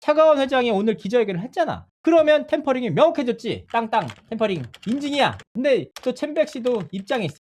차가운 회장이 오늘 기자회견을 했잖아. 그러면 템퍼링이 명확해졌지. 땅땅 템퍼링 인증이야. 근데 또 챔백 씨도 입장이 있어.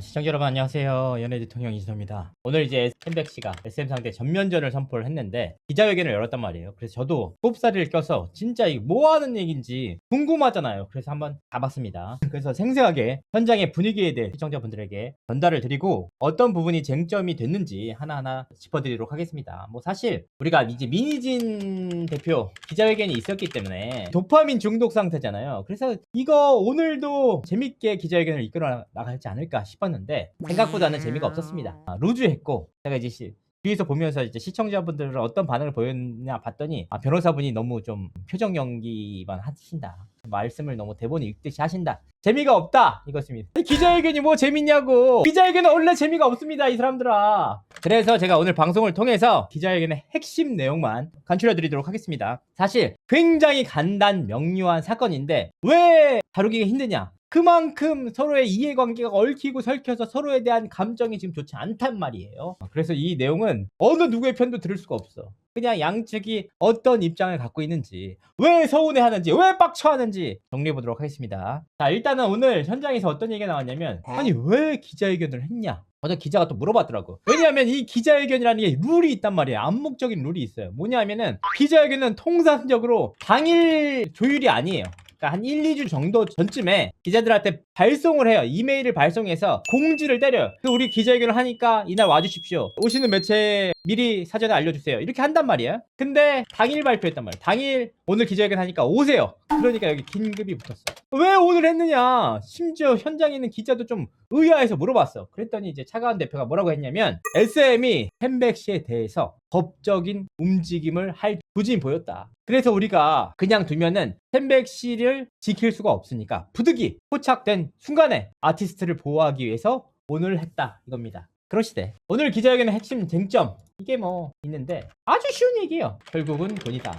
시청자 여러분 안녕하세요. 연예 대통령 이진호입니다. 오늘 이제 챔백 씨가 SM 상대 전면전을 선포를 했는데 기자회견을 열었단 말이에요. 그래서 저도 꼽사리를 껴서 진짜 이게 뭐 하는 얘기인지 궁금하잖아요. 그래서 한번 가봤습니다. 그래서 생생하게 현장의 분위기에 대해 시청자분들에게 전달을 드리고 어떤 부분이 쟁점이 됐는지 하나하나 짚어드리도록 하겠습니다. 뭐 사실 우리가 이제 민희진 대표 기자회견이 있었기 때문에 도파민 중독 상태잖아요. 그래서 이거 오늘도 재밌게 기자회견을 이끌어 나가지 않을까 싶었는데 생각보다는 재미가 없었습니다. 루즈했고 제가 이제 뒤에서 보면서 이제 시청자분들은 어떤 반응을 보였냐 봤더니 변호사분이 너무 좀 표정 연기만 하신다. 말씀을 너무 대본에 읽듯이 하신다. 재미가 없다 이것입니다. 기자회견이 뭐 재밌냐고. 기자회견은 원래 재미가 없습니다 이 사람들아. 그래서 제가 오늘 방송을 통해서 기자회견의 핵심 내용만 간추려 드리도록 하겠습니다. 사실 굉장히 간단 명료한 사건인데 왜 다루기가 힘드냐. 그만큼 서로의 이해관계가 얽히고 설켜서 서로에 대한 감정이 지금 좋지 않단 말이에요. 그래서 이 내용은 어느 누구의 편도 들을 수가 없어. 그냥 양측이 어떤 입장을 갖고 있는지, 왜 서운해하는지, 왜 빡쳐하는지 정리해보도록 하겠습니다. 자, 일단은 오늘 현장에서 어떤 얘기가 나왔냐면 아니 왜 기자회견을 했냐. 어제 기자가 또 물어봤더라고. 왜냐하면 이 기자회견이라는 게 룰이 있단 말이에요. 암묵적인 룰이 있어요. 뭐냐면은 기자회견은 통상적으로 당일 조율이 아니에요. 그러니까 한 1, 2주 정도 전쯤에 기자들한테 발송을 해요. 이메일을 발송해서 공지를 때려요. 우리 기자회견을 하니까 이날 와주십시오. 오시는 매체에 미리 사전에 알려주세요. 이렇게 한단 말이에요. 근데 당일 발표했단 말이에요. 당일 오늘 기자회견 하니까 오세요. 그러니까 여기 긴급이 붙었어. 왜 오늘 했느냐. 심지어 현장에 있는 기자도 좀 의아해서 물어봤어. 그랬더니 이제 차가운 대표가 뭐라고 했냐면 SM이 챔백 씨에 대해서 법적인 움직임을 할 조짐이 보였다. 그래서 우리가 그냥 두면은 챔백 씨를 지킬 수가 없으니까 부득이 포착된 순간에 아티스트를 보호하기 위해서 오늘 했다 이겁니다. 그러시대. 오늘 기자회견의 핵심 쟁점 이게 뭐 있는데 아주 쉬운 얘기예요. 결국은 돈이다.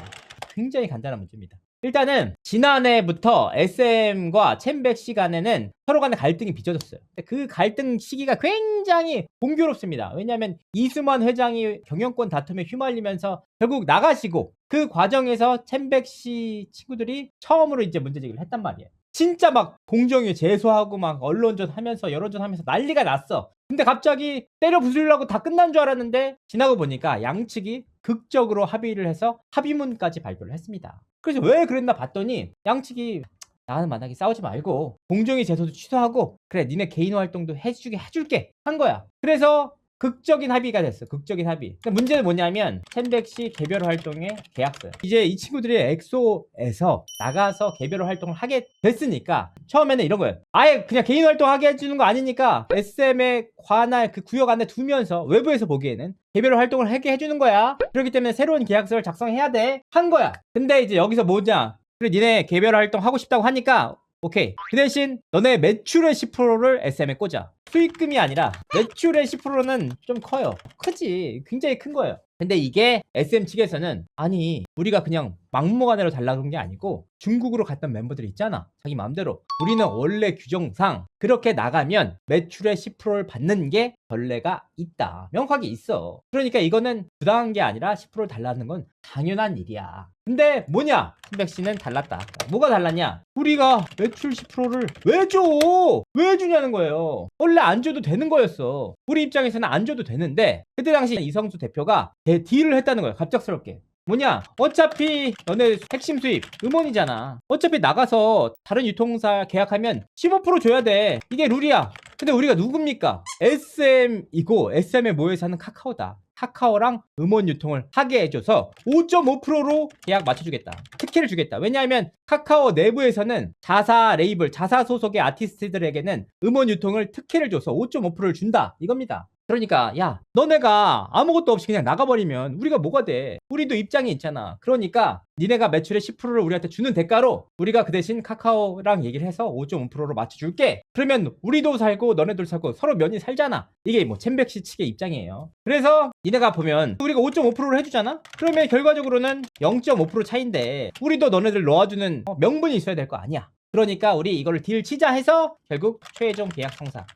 굉장히 간단한 문제입니다. 일단은 지난해부터 SM과 챔백 씨 간에는 서로 간의 갈등이 빚어졌어요. 그 갈등 시기가 굉장히 공교롭습니다. 왜냐하면 이수만 회장이 경영권 다툼에 휘말리면서 결국 나가시고 그 과정에서 챔백 씨 친구들이 처음으로 이제 문제제기를 했단 말이에요. 진짜 막 공정위 제소하고 막 언론전 하면서 여론전 하면서 난리가 났어. 근데 갑자기 때려 부수려고 다 끝난 줄 알았는데 지나고 보니까 양측이 극적으로 합의를 해서 합의문까지 발표를 했습니다. 그래서 왜 그랬나 봤더니 양측이 나는 만약에 싸우지 말고 공정위 제소도 취소하고 그래 니네 개인 활동도 해줄게 한 거야. 그래서 극적인 합의가 됐어. 극적인 합의. 그러니까 문제는 뭐냐면 챔백 씨 개별 활동의 계약서. 이제 이 친구들이 엑소에서 나가서 개별 활동을 하게 됐으니까 처음에는 이런 거예요. 아예 그냥 개인 활동하게 해주는 거 아니니까 SM에 관할 그 구역 안에 두면서 외부에서 보기에는 개별 활동을 하게 해주는 거야. 그렇기 때문에 새로운 계약서를 작성해야 돼. 한 거야. 근데 이제 여기서 뭐냐. 그래 니네 개별 활동 하고 싶다고 하니까 오케이. 그 대신 너네 매출의 10%를 SM에 꽂아. 수익금이 아니라 매출의 10%는 좀 커요. 크지. 굉장히 큰 거예요. 근데 이게 SM 측에서는 아니 우리가 그냥 막무가내로 달라는 게 아니고 중국으로 갔던 멤버들이 있잖아. 자기 마음대로 우리는 원래 규정상 그렇게 나가면 매출의 10%를 받는 게 전례가 있다. 명확하게 있어. 그러니까 이거는 부당한 게 아니라 10%를 달라는 건 당연한 일이야. 근데 뭐냐? 챔백 씨는 달랐다. 뭐가 달랐냐? 우리가 매출 10%를 왜 줘? 왜 주냐는 거예요. 원래 안 줘도 되는 거였어. 우리 입장에서는 안 줘도 되는데 그때 당시 이성수 대표가 딜을 했다는 거예요. 갑작스럽게. 뭐냐? 어차피 너네 핵심 수입 음원이잖아. 어차피 나가서 다른 유통사 계약하면 15% 줘야 돼. 이게 룰이야. 근데 우리가 누굽니까? SM이고 SM의 모여서 하는 카카오다. 카카오랑 음원 유통을 하게 해줘서 5.5%로 계약 맞춰주겠다. 특혜를 주겠다. 왜냐하면 카카오 내부에서는 자사 레이블, 자사 소속의 아티스트들에게는 음원 유통을 특혜를 줘서 5.5%를 준다. 이겁니다. 그러니까 야 너네가 아무것도 없이 그냥 나가버리면 우리가 뭐가 돼. 우리도 입장이 있잖아. 그러니까 니네가 매출의 10%를 우리한테 주는 대가로 우리가 그 대신 카카오랑 얘기를 해서 5.5%로 맞춰줄게. 그러면 우리도 살고 너네들 살고 서로 면이 살잖아. 이게 뭐 챔백 씨 측의 입장이에요. 그래서 니네가 보면 우리가 5.5%를 해주잖아. 그러면 결과적으로는 0.5% 차인데 우리도 너네들 놓아주는 명분이 있어야 될 거 아니야. 그러니까 우리 이거를 딜 치자 해서 결국 최종 계약 성사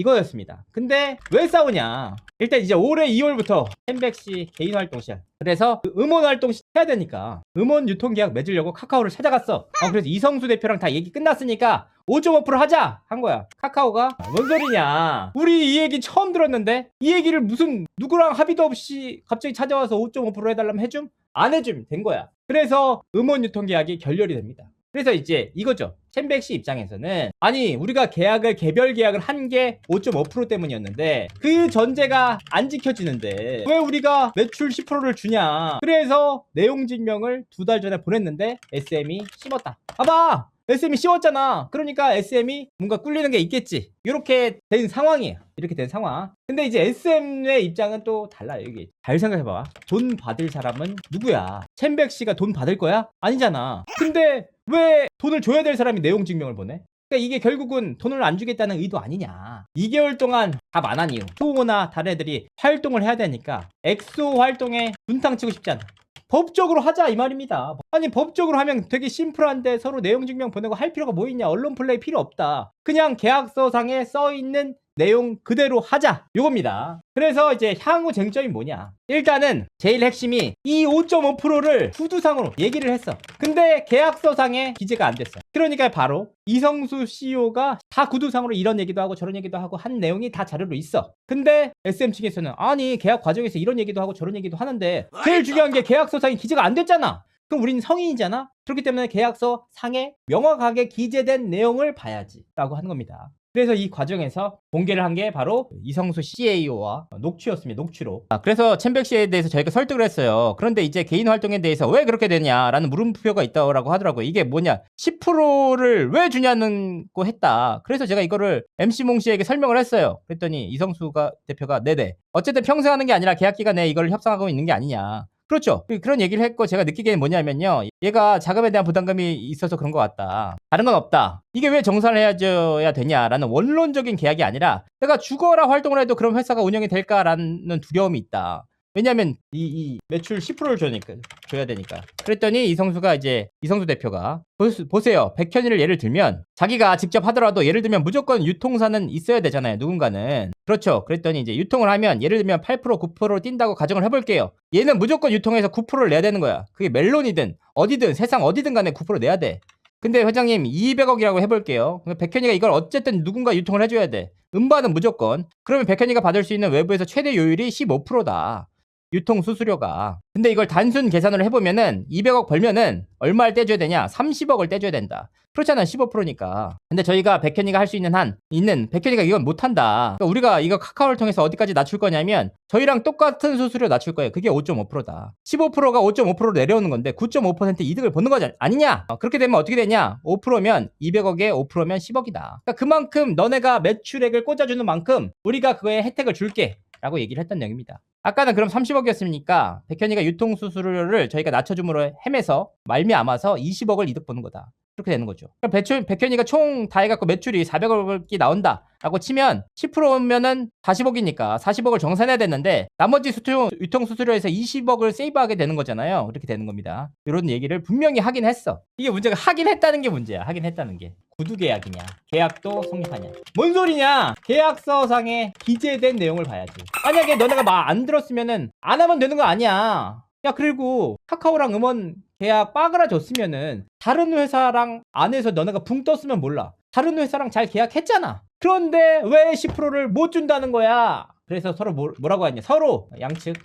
이거였습니다. 근데 왜 싸우냐? 일단 이제 올해 2월부터 템백씨 개인 활동 시작. 그래서 그 음원 활동 해야 되니까 음원 유통계약 맺으려고 카카오를 찾아갔어. 그래서 이성수 대표랑 다 얘기 끝났으니까 5.5% 하자 한 거야. 카카오가 뭔 소리냐? 우리 이 얘기 처음 들었는데 이 얘기를 무슨 누구랑 합의도 없이 갑자기 찾아와서 5.5% 해달라면 해줌? 안 해줌 된 거야. 그래서 음원 유통계약이 결렬이 됩니다. 그래서 이제 이거죠. 챔백씨 입장에서는 아니 우리가 개별 계약을 한 게 5.5% 때문이었는데 그 전제가 안 지켜지는데 왜 우리가 매출 10%를 주냐. 그래서 내용 증명을 2달 전에 보냈는데 SM이 씹었다. 봐봐, SM이 씌웠잖아. 그러니까 SM이 뭔가 꿀리는 게 있겠지. 이렇게 된 상황이에요. 이렇게 된 상황. 근데 이제 SM의 입장은 또 달라요. 이게 잘 생각해봐. 돈 받을 사람은 누구야? 챔백씨가 돈 받을 거야? 아니잖아. 근데 왜 돈을 줘야 될 사람이 내용 증명을 보내? 그러니까 이게 결국은 돈을 안 주겠다는 의도 아니냐. 2개월 동안 답 안 한 이유. 소호나 다른 애들이 활동을 해야 되니까 엑소 활동에 분탕 치고 싶지 않아. 법적으로 하자 이 말입니다. 아니 법적으로 하면 되게 심플한데 서로 내용 증명 보내고 할 필요가 뭐 있냐. 언론 플레이 필요 없다. 그냥 계약서상에 써있는 내용 그대로 하자 요겁니다. 그래서 이제 향후 쟁점이 뭐냐. 일단은 제일 핵심이 이 5.5%를 구두상으로 얘기를 했어. 근데 계약서상에 기재가 안 됐어. 그러니까 바로 이성수 CEO가 다 구두상으로 이런 얘기도 하고 저런 얘기도 하고 한 내용이 다 자료로 있어. 근데 SM 측에서는 아니 계약 과정에서 이런 얘기도 하고 저런 얘기도 하는데 제일 중요한 게 계약서상에 기재가 안 됐잖아. 그럼 우리는 성인이잖아. 그렇기 때문에 계약서 상에 명확하게 기재된 내용을 봐야지 라고 하는 겁니다. 그래서 이 과정에서 공개를 한 게 바로 이성수 CAO와 녹취였습니다. 녹취로. 그래서 챔백씨에 대해서 저희가 설득을 했어요. 그런데 이제 개인 활동에 대해서 왜 그렇게 되냐라는 물음표가 있다고 하더라고요. 이게 뭐냐, 10%를 왜 주냐는 거 했다. 그래서 제가 이거를 MC몽씨에게 설명을 했어요. 그랬더니 이성수가 대표가 네네, 어쨌든 평생 하는 게 아니라 계약 기간에 이걸 협상하고 있는 게 아니냐. 그렇죠. 그런 얘기를 했고 제가 느끼기에는 뭐냐면요, 얘가 자금에 대한 부담감이 있어서 그런 것 같다. 다른 건 없다. 이게 왜 정산을 해줘야 되냐라는 원론적인 계약이 아니라 내가 죽어라 활동을 해도 그럼 회사가 운영이 될까라는 두려움이 있다. 왜냐면 이 매출 10%를 줘야 되니까. 그랬더니 이성수 대표가 보세요. 백현이를 예를 들면 자기가 직접 하더라도 예를 들면 무조건 유통사는 있어야 되잖아요. 누군가는. 그렇죠. 그랬더니 이제 유통을 하면 예를 들면 8% 9% 뛴다고 가정을 해볼게요. 얘는 무조건 유통해서 9%를 내야 되는 거야. 그게 멜론이든 어디든 세상 어디든 간에 9% 내야 돼. 근데 회장님 200억이라고 해볼게요. 백현이가 이걸 어쨌든 누군가 유통을 해줘야 돼. 음반은 무조건. 그러면 백현이가 받을 수 있는 외부에서 최대 요율이 15%다. 유통 수수료가. 근데 이걸 단순 계산으로 해보면은 200억 벌면은 얼마를 떼줘야 되냐? 30억을 떼줘야 된다. 그렇잖아. 15%니까. 근데 저희가 백현이가 할 수 있는 백현이가 이건 못한다. 그러니까 우리가 이거 카카오를 통해서 어디까지 낮출 거냐면 저희랑 똑같은 수수료 낮출 거예요. 그게 5.5%다. 15%가 5.5%로 내려오는 건데 9.5% 이득을 보는 거지 아니냐? 그렇게 되면 어떻게 되냐? 5%면 200억에 5%면 10억이다. 그러니까 그만큼 너네가 매출액을 꽂아주는 만큼 우리가 그거에 혜택을 줄게 라고 얘기를 했던 내용입니다. 아까는 그럼 30억이었으니까 백현이가 유통 수수료를 저희가 낮춰줌으로 헤매서 말미암아서 20억을 이득 보는 거다. 그렇게 되는 거죠. 그럼 백현이가 총 다 해갖고 매출이 400억이 나온다 라고 치면 10%면은 40억이니까 40억을 정산해야 되는데 나머지 유통 수수료에서 20억을 세이브하게 되는 거잖아요. 그렇게 되는 겁니다. 이런 얘기를 분명히 하긴 했어. 이게 문제가 하긴 했다는 게 문제야. 하긴 했다는 게. 구두 계약이냐, 계약도 성립하냐. 뭔 소리냐? 계약서상에 기재된 내용을 봐야지. 만약에 너네가 말 안 들었으면은 안 하면 되는 거 아니야. 야, 그리고 카카오랑 음원 계약 빠그라졌으면은 다른 회사랑 안에서 너네가 붕 떴으면 몰라. 다른 회사랑 잘 계약했잖아. 그런데 왜 10%를 못 준다는 거야? 그래서 서로 뭐라고 하냐? 서로 양측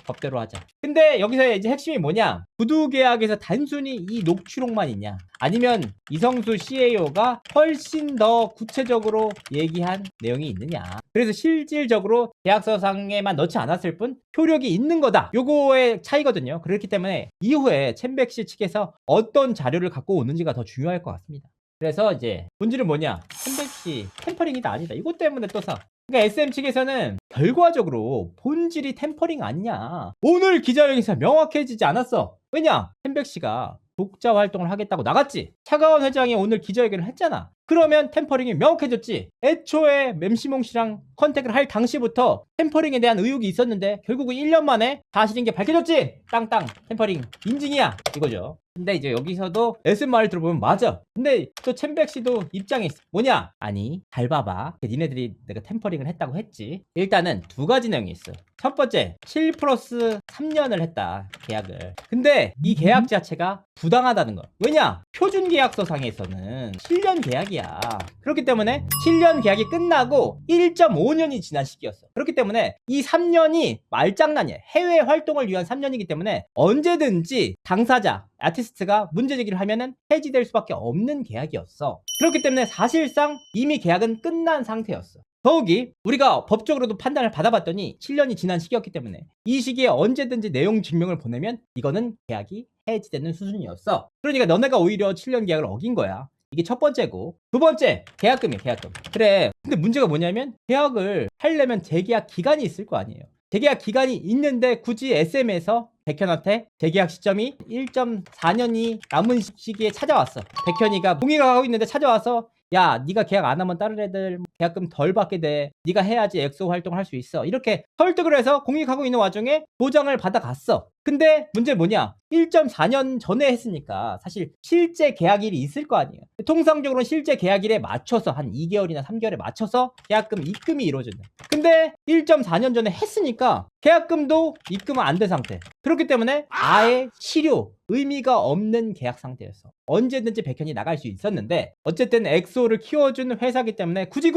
법대로 하자. 근데 여기서 이제 핵심이 뭐냐? 구두 계약에서 단순히 이 녹취록만 있냐? 아니면 이성수 CAO가 훨씬 더 구체적으로 얘기한 내용이 있느냐? 그래서 실질적으로 계약서상에만 넣지 않았을 뿐 효력이 있는 거다. 요거의 차이거든요. 그렇기 때문에 이후에 챔백씨 측에서 어떤 자료를 갖고 오는지가 더 중요할 것 같습니다. 그래서 이제 본질은 뭐냐? 챔백씨 템퍼링이다 아니다. 이것 때문에 또 그러니까 SM 측에서는 결과적으로 본질이 템퍼링 아니냐. 오늘 기자회견에서 명확해지지 않았어. 왜냐? 챔백씨가 독자 활동을 하겠다고 나갔지. 차가원 회장이 오늘 기자회견을 했잖아. 그러면 템퍼링이 명확해졌지. 애초에 맴시몽 씨랑 컨택을 할 당시부터 템퍼링에 대한 의혹이 있었는데 결국은 1년 만에 사실인 게 밝혀졌지. 땅땅 템퍼링 인증이야 이거죠. 근데 이제 여기서도 SM 말을 들어보면 맞아. 근데 또 챔백 씨도 입장이 있어. 뭐냐? 아니 잘 봐봐. 니네들이 내가 템퍼링을 했다고 했지. 일단은 두 가지 내용이 있어. 첫 번째 7 플러스 3년을 했다 계약을. 근데 이 계약 자체가 부당하다는 거. 왜냐? 표준 계약서 상에서는 7년 계약이야. 그렇기 때문에 7년 계약이 끝나고 1.5년이 지난 시기였어. 그렇기 때문에 이 3년이 말장난이야. 해외 활동을 위한 3년이기 때문에 언제든지 당사자 아티스트가 문제 제기를 하면은 해지될 수밖에 없는 계약이었어. 그렇기 때문에 사실상 이미 계약은 끝난 상태였어. 더욱이 우리가 법적으로도 판단을 받아봤더니 7년이 지난 시기였기 때문에 이 시기에 언제든지 내용 증명을 보내면 이거는 계약이 해지되는 수준이었어. 그러니까 너네가 오히려 7년 계약을 어긴 거야. 이게 첫 번째고, 두 번째 계약금이야. 계약금. 그래, 근데 문제가 뭐냐면 계약을 하려면 재계약 기간이 있을 거 아니에요. 재계약 기간이 있는데 굳이 SM에서 백현한테 재계약 시점이 1.4년이 남은 시기에 찾아왔어. 백현이가 동의가 하고 있는데 찾아와서 야, 네가 계약 안 하면 다른 애들 계약금 덜 받게 돼. 네가 해야지 엑소 활동을 할 수 있어. 이렇게 설득을 해서 공익하고 있는 와중에 보장을 받아갔어. 근데 문제 뭐냐? 1.4년 전에 했으니까 사실 실제 계약일이 있을 거 아니에요. 통상적으로는 실제 계약일에 맞춰서 한 2개월이나 3개월에 맞춰서 계약금 입금이 이루어진다. 근데 1.4년 전에 했으니까 계약금도 입금은 안 된 상태. 그렇기 때문에 아예 실효, 의미가 없는 계약 상태였어. 언제든지 백현이 나갈 수 있었는데 어쨌든 엑소를 키워준 회사기 때문에 굳이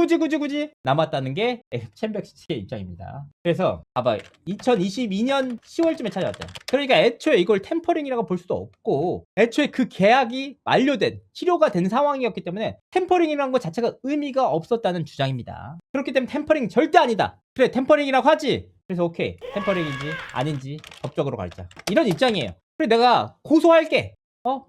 남았다는 게 챔백 씨의 입장입니다. 그래서 봐봐, 2022년 10월쯤에 찾아왔잖아. 그러니까 애초에 이걸 템퍼링이라고 볼 수도 없고 애초에 그 계약이 만료된 실효가 된 상황이었기 때문에 템퍼링이라는 것 자체가 의미가 없었다는 주장입니다. 그렇기 때문에 템퍼링 절대 아니다. 그래, 템퍼링이라고 하지. 그래서 오케이, 템퍼링인지 아닌지 법적으로 갈자, 이런 입장이에요. 그래, 내가 고소할게.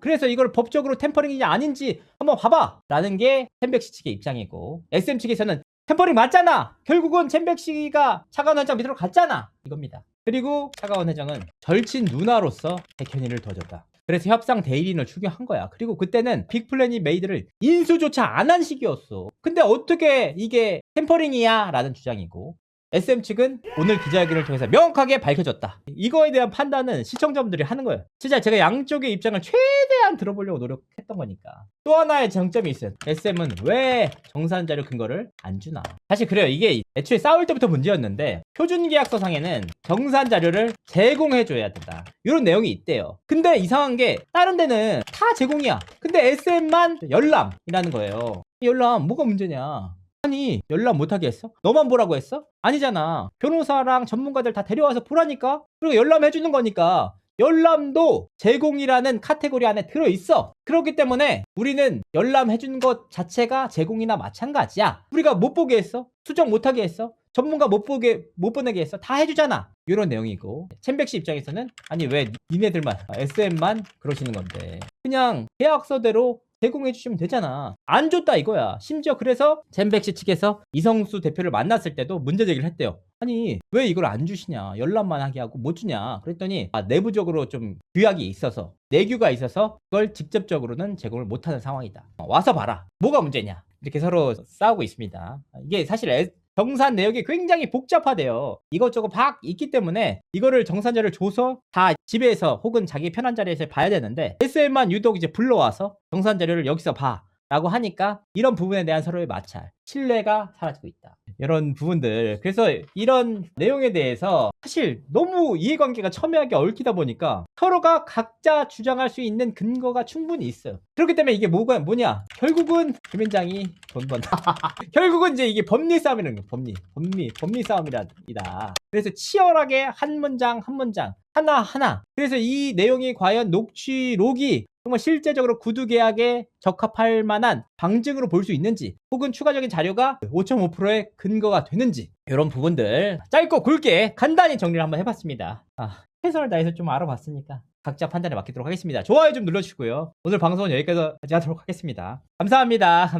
그래서 이걸 법적으로 템퍼링인지 아닌지 한번 봐봐 라는 게 챔백씨 측의 입장이고, SM 측에서는 템퍼링 맞잖아, 결국은 챔백씨가 차가운 회장 밑으로 갔잖아, 이겁니다. 그리고 차가운 회장은 절친 누나로서 백현이를 둬줬다. 그래서 협상 대리인을 추경한 거야. 그리고 그때는 빅플래닛 메이드를 인수조차 안 한 시기였어. 근데 어떻게 이게 템퍼링이야 라는 주장이고, SM 측은 오늘 기자회견을 통해서 명확하게 밝혀졌다. 이거에 대한 판단은 시청자분들이 하는 거예요. 진짜 제가 양쪽의 입장을 최대한 들어보려고 노력했던 거니까. 또 하나의 장점이 있어요. SM은 왜 정산자료 근거를 안 주나. 사실 그래요. 이게 애초에 싸울 때부터 문제였는데 표준계약서상에는 정산자료를 제공해줘야 된다, 이런 내용이 있대요. 근데 이상한 게 다른 데는 다 제공이야. 근데 SM만 열람이라는 거예요. 열람 뭐가 문제냐. 아니, 열람 못하게 했어? 너만 보라고 했어? 아니잖아. 변호사랑 전문가들 다 데려와서 보라니까? 그리고 열람해주는 거니까 열람도 제공이라는 카테고리 안에 들어있어. 그렇기 때문에 우리는 열람해준 것 자체가 제공이나 마찬가지야. 우리가 못 보게 했어? 수정 못하게 했어? 전문가 못 보내게 했어? 다 해주잖아. 이런 내용이고, 챔백씨 입장에서는 아니 왜 니네들만 SM만 그러시는 건데 그냥 계약서대로 제공해 주시면 되잖아. 안 줬다 이거야. 심지어 그래서 챔백씨 측에서 이성수 대표를 만났을 때도 문제 제기를 했대요. 아니 왜 이걸 안 주시냐, 열람만 하게 하고 못 주냐. 그랬더니 내부적으로 좀 규약이 있어서, 내규가 있어서 그걸 직접적으로는 제공을 못하는 상황이다. 와서 봐라, 뭐가 문제냐, 이렇게 서로 싸우고 있습니다. 이게 사실 정산 내역이 굉장히 복잡하대요. 이것저것 막 있기 때문에 이거를 정산자를 줘서 다 집에서 혹은 자기 편한 자리에서 봐야 되는데 SM만 유독 이제 불러와서 정산자료를 여기서 봐 라고 하니까 이런 부분에 대한 서로의 마찰, 신뢰가 사라지고 있다, 이런 부분들. 그래서 이런 내용에 대해서 사실 너무 이해관계가 첨예하게 얽히다 보니까 서로가 각자 주장할 수 있는 근거가 충분히 있어요. 그렇기 때문에 이게 뭐냐, 결국은 김현장이 돈 번다. 결국은 이제 이게 법리 싸움이라는 거예요. 법리 싸움이다. 그래서 치열하게 한 문장 한 문장 하나하나. 그래서 이 내용이 과연 녹취록이 정말 실제적으로 구두 계약에 적합할 만한 방증으로 볼 수 있는지, 혹은 추가적인 자료가 5.5%의 근거가 되는지, 이런 부분들 짧고 굵게 간단히 정리를 한번 해봤습니다. 최선을 다해서 좀 알아봤으니까 각자 판단에 맡기도록 하겠습니다. 좋아요 좀 눌러주시고요. 오늘 방송은 여기까지 하도록 하겠습니다. 감사합니다.